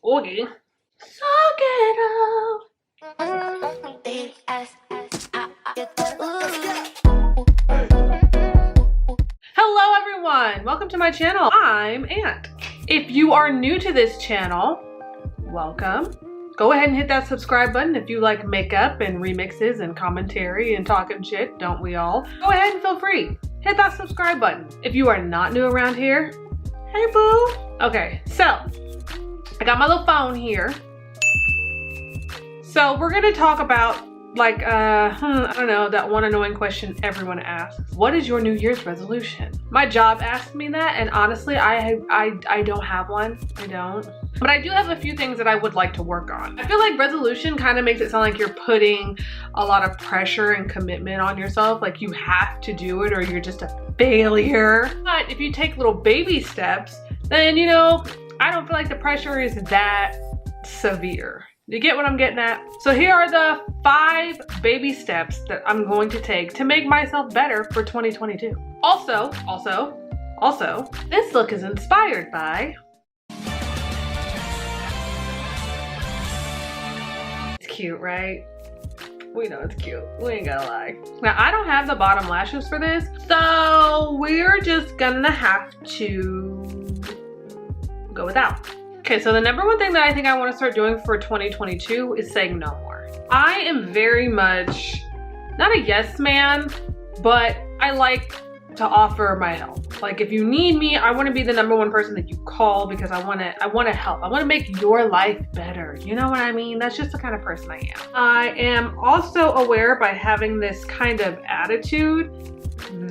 Okay. So ghetto. Hello everyone, welcome to my channel. I'm Ant. If you are new to this channel, welcome. Go ahead and hit that subscribe button if you like makeup and remixes and commentary and talking shit, don't we all? Go ahead and feel free. Hit that subscribe button. If you are not new around here, hey boo. Okay, so I got my little phone here. So we're gonna talk about like, I don't know, that one annoying question everyone asks. What is your New Year's resolution? My job asked me that, and honestly, I don't have one. I don't. But I do have a few things that I would like to work on. I feel like resolution kind of makes it sound like you're putting a lot of pressure and commitment on yourself. Like you have to do it or you're just a failure. But if you take little baby steps, then, you know, I don't feel like the pressure is that severe. You get what I'm getting at? So here are the 5 baby steps that I'm going to take to make myself better for 2022. Also, this look is inspired by... It's cute, right? We know it's cute. We ain't gonna lie. Now, I don't have the bottom lashes for this, so we're just gonna have to go without. Okay, so the number one thing that I think I want to start doing for 2022 is saying no more. I am very much not a yes man, but I like to offer my help. Like if you need me, I want to be the number one person that you call because I want to help. I want to make your life better. You know what I mean? That's just the kind of person I am. I am also aware by having this kind of attitude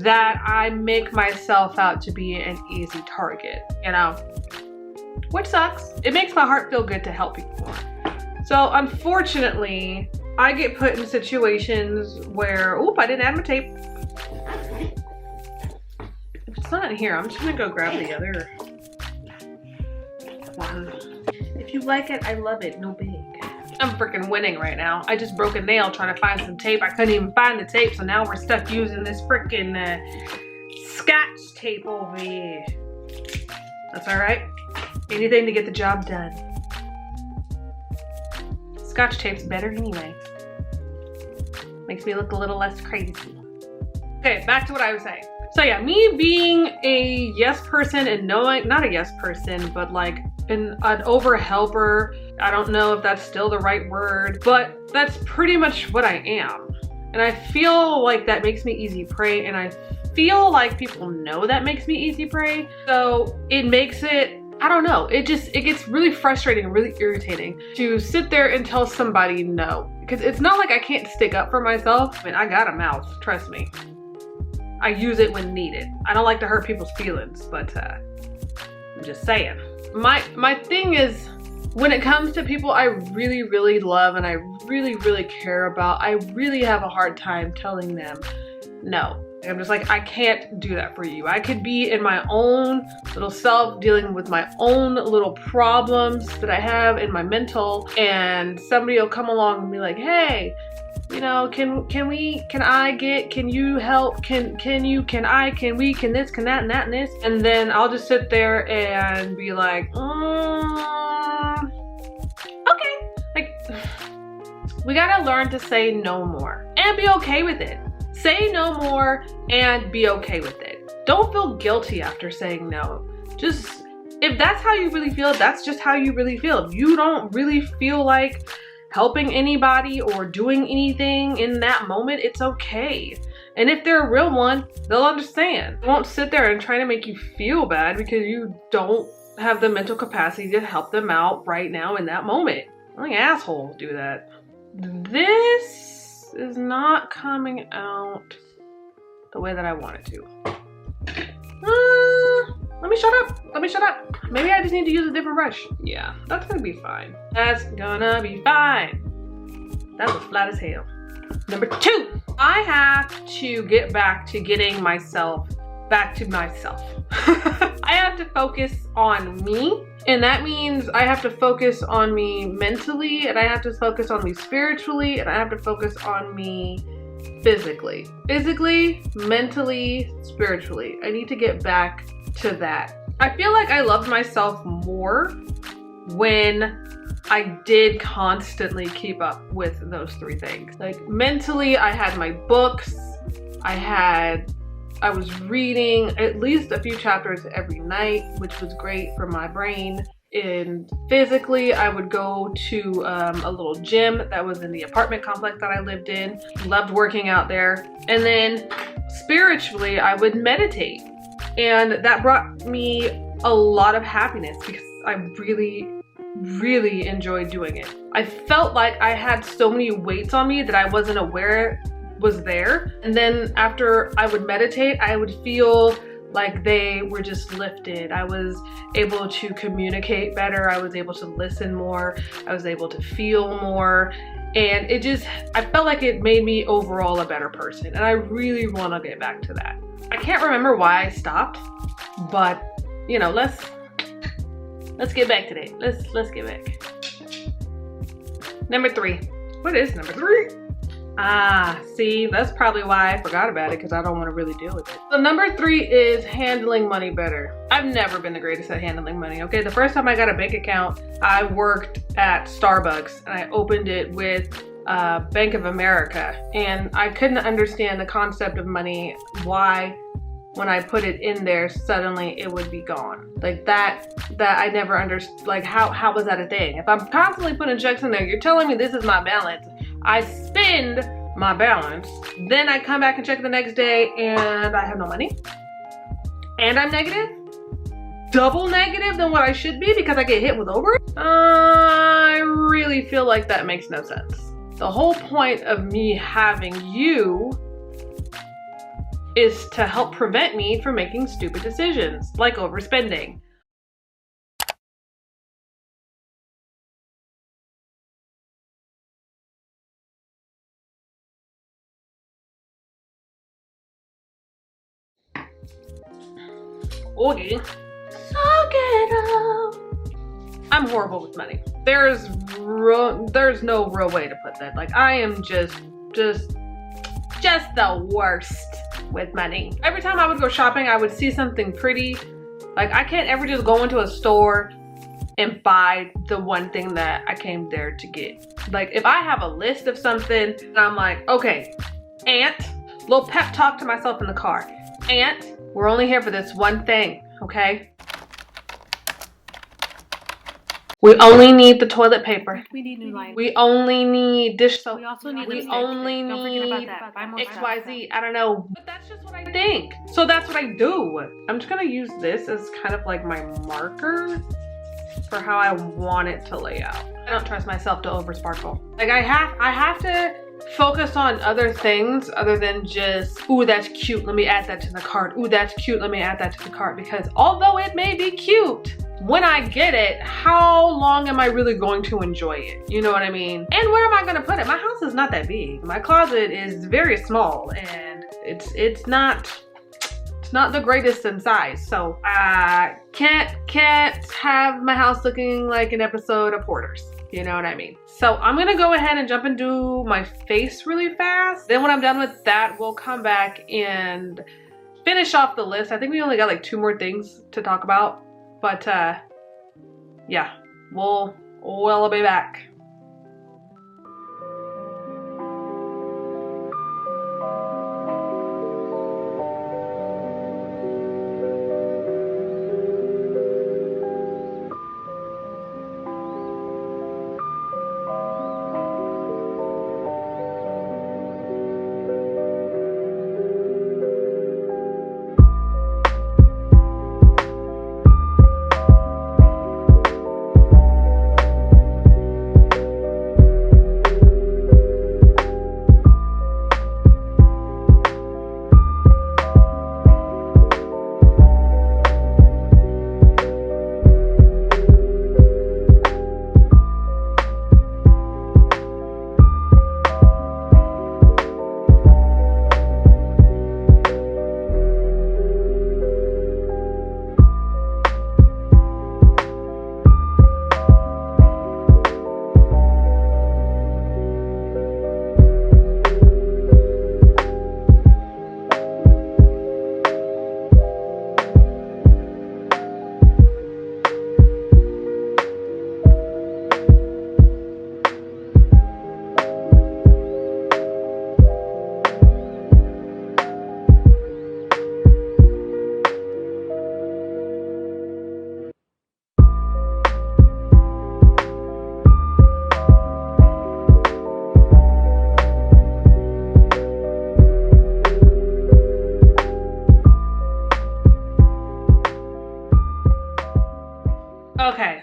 that I make myself out to be an easy target, you know? Which sucks. It makes my heart feel good to help people more. So unfortunately, I get put in situations where, oop, I didn't add my tape. If it's not in here, I'm just gonna go grab the other one. If you like it, I love it, no big. I'm freaking winning right now. I just broke a nail trying to find some tape. I couldn't even find the tape, so now we're stuck using this freaking Scotch tape over here. That's all right. Anything to get the job done. Scotch tape's better anyway. Makes me look a little less crazy. Okay, back to what I was saying. So yeah, me being a yes person and knowing, not a yes person, but like an over helper. I don't know if that's still the right word, but that's pretty much what I am. And I feel like that makes me easy prey, and I feel like people know that makes me easy prey. So it makes it, I don't know, it gets really frustrating and really irritating to sit there and tell somebody no. Because it's not like I can't stick up for myself. I mean, I got a mouth, trust me. I use it when needed. I don't like to hurt people's feelings, but I'm just saying. My thing is, when it comes to people I really, really love and I really, really care about, I really have a hard time telling them no. I'm just like, I can't do that for you. I could be in my own little self dealing with my own little problems that I have in my mental, and somebody will come along and be like, hey, you know, can you help? Can we, can this, can that, and that, and this? And then I'll just sit there and be like, okay. Like, we gotta learn to say no more and be okay with it. Say no more and be okay with it. Don't feel guilty after saying no. Just, if that's how you really feel, that's just how you really feel. If you don't really feel like helping anybody or doing anything in that moment, it's okay. And if they're a real one, they'll understand. They won't sit there and try to make you feel bad because you don't have the mental capacity to help them out right now in that moment. Only assholes do that. This is not coming out the way that I want it to. Let me shut up. Maybe I just need to use a different brush. Yeah, that's gonna be fine. That's gonna be fine. That was flat as hell. Number 2, I have to get back to getting myself back to myself. I have to focus on me, and that means I have to focus on me mentally, and I have to focus on me spiritually, and I have to focus on me physically, mentally, spiritually. I need to get back to that. I feel like I loved myself more when I did constantly keep up with those three things. Like mentally, I had my books, I was reading at least a few chapters every night, which was great for my brain. And physically, I would go to a little gym that was in the apartment complex that I lived in. Loved working out there. And then spiritually, I would meditate. And that brought me a lot of happiness because I really enjoyed doing it. I felt like I had so many weights on me that I wasn't aware was there. And then after I would meditate, I would feel like they were just lifted. I was able to communicate better. I was able to listen more. I was able to feel more. And I felt like it made me overall a better person. And I really want to get back to that. I can't remember why I stopped, but you know, let's get back to that. Let's get back. Number 3. What is number 3? See, that's probably why I forgot about it, because I don't want to really deal with it. So number 3 is handling money better. I've never been the greatest at handling money, okay? The first time I got a bank account, I worked at Starbucks and I opened it with Bank of America, and I couldn't understand the concept of money, why when I put it in there, suddenly it would be gone. Like that I never understood. Like how was that a thing? If I'm constantly putting checks in there, you're telling me this is my balance. I spend my balance, then I come back and check the next day and I have no money. And I'm negative? Double negative than what I should be because I get hit with overage? I really feel like that makes no sense. The whole point of me having you is to help prevent me from making stupid decisions, like overspending. Okay. Suck it up. I'm horrible with money. There's no real way to put that. Like I am just the worst with money. Every time I would go shopping, I would see something pretty. Like I can't ever just go into a store and buy the one thing that I came there to get. Like if I have a list of something and I'm like, okay, Aunt, little pep talk to myself in the car. Aunt, we're only here for this one thing, okay? We only need the toilet paper. We need new lights. We only need dish soap. We also need We lipstick. only Don't forget about need that. Buy more XYZ. I don't know. But that's just what I think. So that's what I do. I'm just gonna use this as kind of like my marker for how I want it to lay out. I don't trust myself to over sparkle. Like I have to focus on other things other than just, ooh, that's cute, let me add that to the cart. Ooh, that's cute, let me add that to the cart. Because although it may be cute, when I get it, how long am I really going to enjoy it? You know what I mean? And where am I gonna put it? My house is not that big. My closet is very small and it's not the greatest in size. So I can't have my house looking like an episode of Hoarders. You know what I mean? So I'm gonna go ahead and jump and do my face really fast. Then when I'm done with that, we'll come back and finish off the list. I think we only got like 2 more things to talk about. But yeah, we'll be back.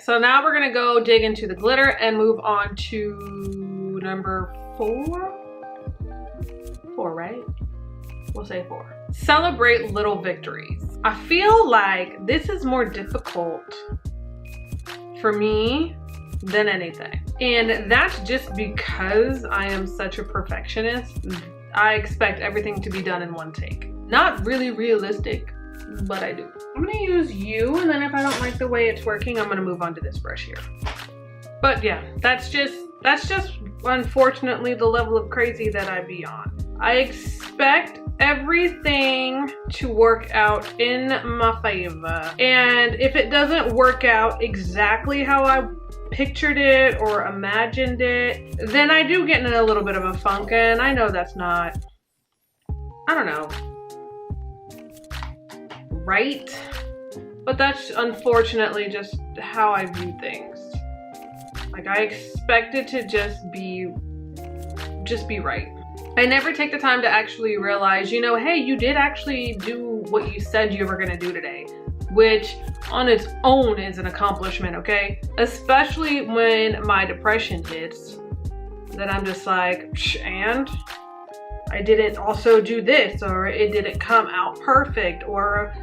so now we're gonna go dig into the glitter and move on to number 4. 4, right? We'll say 4. Celebrate little victories. I feel like this is more difficult for me than anything. And that's just because I am such a perfectionist. I expect everything to be done in one take. Not really realistic, but I do. I'm gonna use you, and then if I don't like the way it's working, I'm gonna move on to this brush here. But yeah, that's just unfortunately the level of crazy that I be on. I expect everything to work out in my favor. And if it doesn't work out exactly how I pictured it or imagined it, then I do get in a little bit of a funk, and I know that's not, I don't know, right? But that's unfortunately just how I view things. Like, I expect it to just be right. I never take the time to actually realize, you know, hey, you did actually do what you said you were gonna do today, which on its own is an accomplishment, okay? Especially when my depression hits, then I'm just like, and I didn't also do this, or it didn't come out perfect, or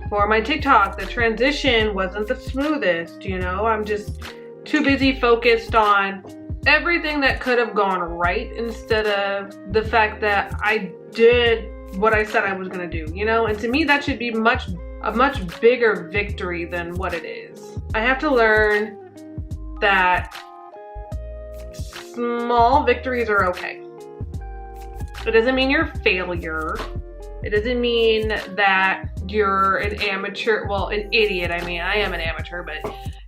for my TikTok, the transition wasn't the smoothest, you know? I'm just too busy focused on everything that could have gone right instead of the fact that I did what I said I was gonna do, you know? And to me, that should be a much bigger victory than what it is. I have to learn that small victories are okay. It doesn't mean you're a failure. It doesn't mean that you're an amateur, well, an idiot. I mean, I am an amateur, but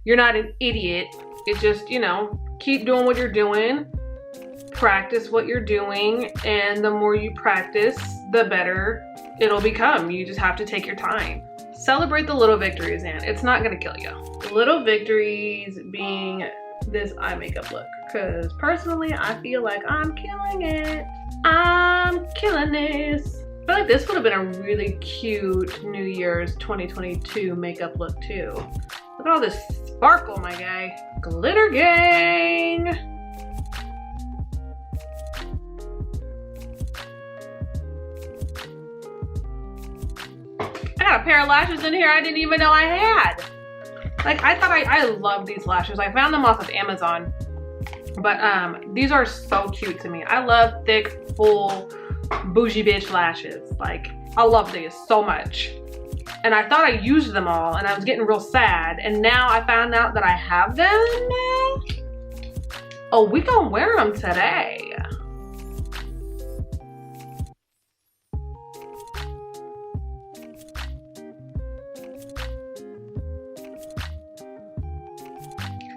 you're not an idiot. It's just, you know, keep doing what you're doing, practice what you're doing, and the more you practice, the better it'll become. You just have to take your time. Celebrate the little victories, and it's not gonna kill you. Little victories being this eye makeup look, because personally, I feel like I'm killing it. I'm killing this. I feel like this would have been a really cute New Year's 2022 makeup look too. Look at all this sparkle, my guy. Glitter gang. I got a pair of lashes in here I didn't even know I had. Like, I love these lashes. I found them off of Amazon. But these are so cute to me. I love thick, full, bougie bitch lashes. Like, I love these so much. And I thought I used them all, and I was getting real sad. And now I found out that I have them. Oh, we gonna wear them today.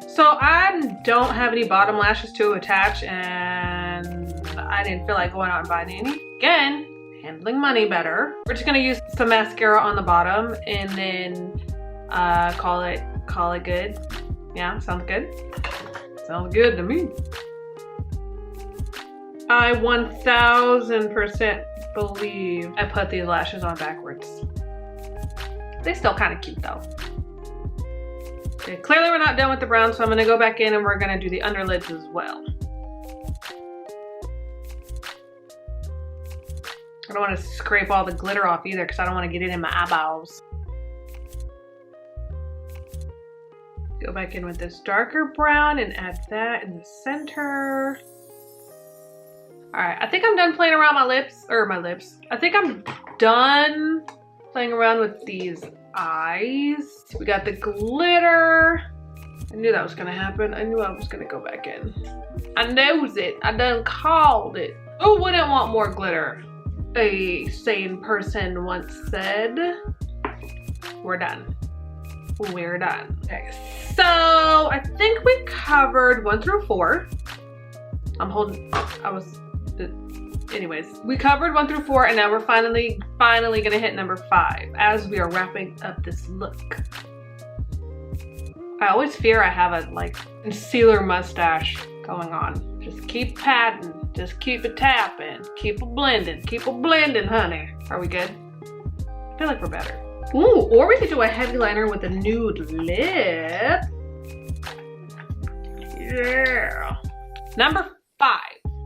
So I don't have any bottom lashes to attach, and I didn't feel like going out and buying any. Again, handling money better. We're just gonna use some mascara on the bottom and then call it good. Yeah, sounds good. Sounds good to me. I 1000% believe I put these lashes on backwards. They still kind of cute though. Okay, clearly we're not done with the brown, so I'm gonna go back in and we're gonna do the underlids as well. I don't want to scrape all the glitter off either because I don't want to get it in my eyeballs. Go back in with this darker brown and add that in the center. All right, I think I'm done playing around I think I'm done playing around with these eyes. We got the glitter. I knew that was gonna happen. I knew I was gonna go back in. I knows it. I done called it. Who wouldn't want more glitter? A sane person once said. We're done. We're done. Okay, so I think we covered 1 through 4. Anyways, we covered 1 through 4, and now we're finally gonna hit number 5 as we are wrapping up this look. I always fear I have a like concealer mustache going on. Just keep patting, just keep it tapping, keep it blending, honey. Are we good? I feel like we're better. Ooh, or we could do a heavy liner with a nude lip. Yeah. Number 5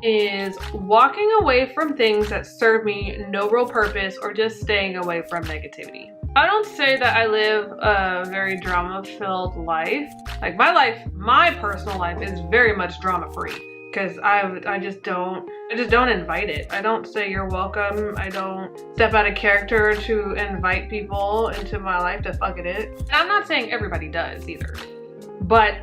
is walking away from things that serve me no real purpose or just staying away from negativity. I don't say that I live a very drama-filled life. Like my personal life is very much drama-free because I just don't invite it. I don't say you're welcome. I don't step out of character to invite people into my life to fuck it. And I'm not saying everybody does either, but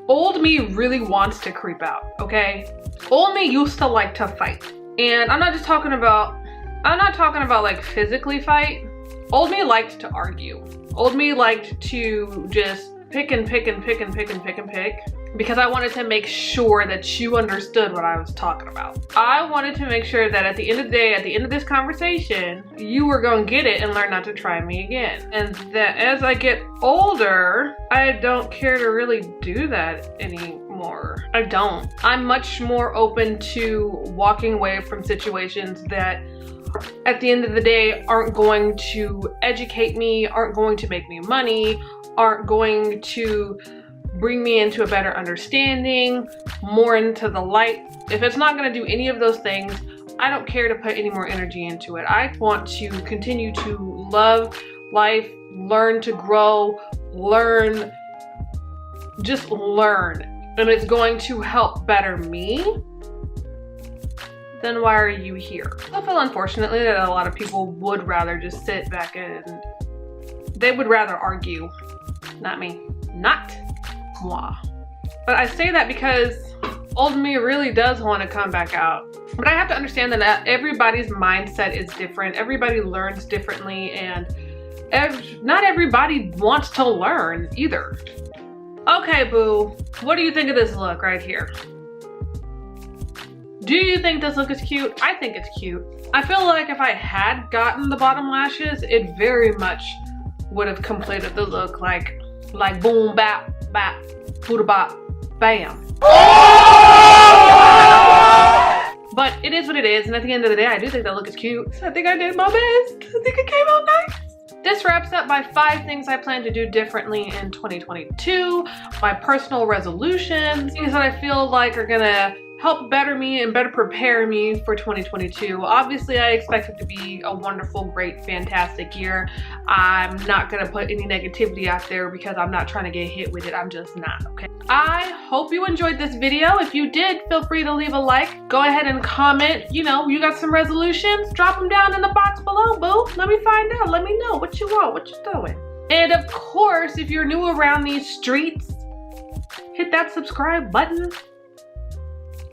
old me really wants to creep out, okay? Old me used to like to fight. And I'm not talking about like physically fight. Old me liked to argue. Old me liked to just pick because I wanted to make sure that you understood what I was talking about. I wanted to make sure that at the end of the day, at the end of this conversation, you were going to get it and learn not to try me again. And that as I get older, I don't care to really do that anymore. I don't. I'm much more open to walking away from situations that at the end of the day aren't going to educate me, aren't going to make me money, aren't going to bring me into a better understanding, more into the light. If it's not going to do any of those things, I don't care to put any more energy into it. I want to continue to love life, learn to grow, just learn. And it's going to help better me, then why are you here? I feel unfortunately that a lot of people would rather just sit back and they would rather argue. Not me. Not moi. But I say that because old me really does want to come back out. But I have to understand that everybody's mindset is different. Everybody learns differently, and not everybody wants to learn either. Okay, boo. What do you think of this look right here? Do you think this look is cute? I think it's cute. I feel like if I had gotten the bottom lashes, it very much would have completed the look like boom, bap, bap, booda bop, bam. But it is what it is, and at the end of the day, I do think that look is cute. I think I did my best. I think it came out nice. This wraps up my 5 things I plan to do differently in 2022, my personal resolutions, things that I feel like are gonna help better me and better prepare me for 2022. Obviously, I expect it to be a wonderful, great, fantastic year. I'm not gonna put any negativity out there because I'm not trying to get hit with it. I'm just not, okay? I hope you enjoyed this video. If you did, feel free to leave a like. Go ahead and comment. You know, you got some resolutions? Drop them down in the box below, boo. Let me find out. Let me know what you want, what you doing. And of course, if you're new around these streets, hit that subscribe button.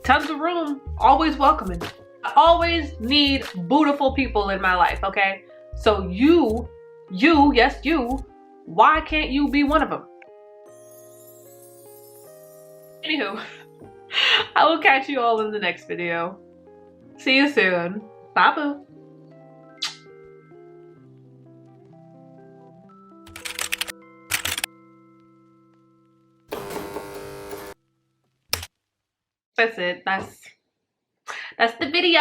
Tons of room, always welcoming. I always need beautiful people in my life, okay? So you, yes you, why can't you be one of them? Anywho, I will catch you all in the next video. See you soon. Bye boo. That's it. That's the video.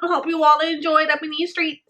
Hope you all enjoyed up in these streets.